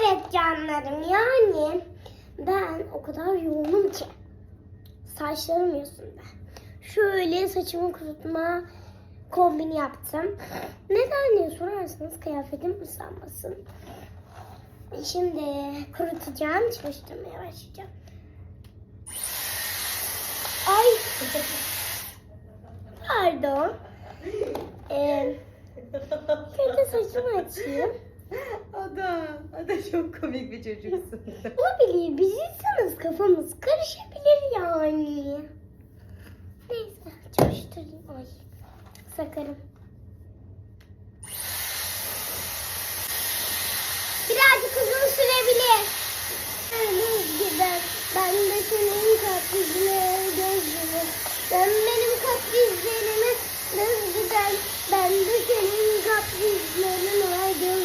Evet canlarım, yani ben o kadar yoğunum ki saçlarım yüzünde. Şöyle saçımı kurutma kombini yaptım. Neden diye sorarsanız kıyafetim ıslanmasın. Şimdi kurutacağım, çalıştırmaya başlayacağım. Ay. Pardon. Şöyle saçımı açayım. Ada çok komik bir çocuksun. Olabilir. Biz insanız, kafamız karışabilir yani. Neyse, çalıştırayım. Ay, sakarım. Birazcık uzun sürebilir. Göz gibi. Ben de senin kaprizine göz gibi. Sen benim kaprizlerime göz güzel. Ben de senin kaprizlerine göz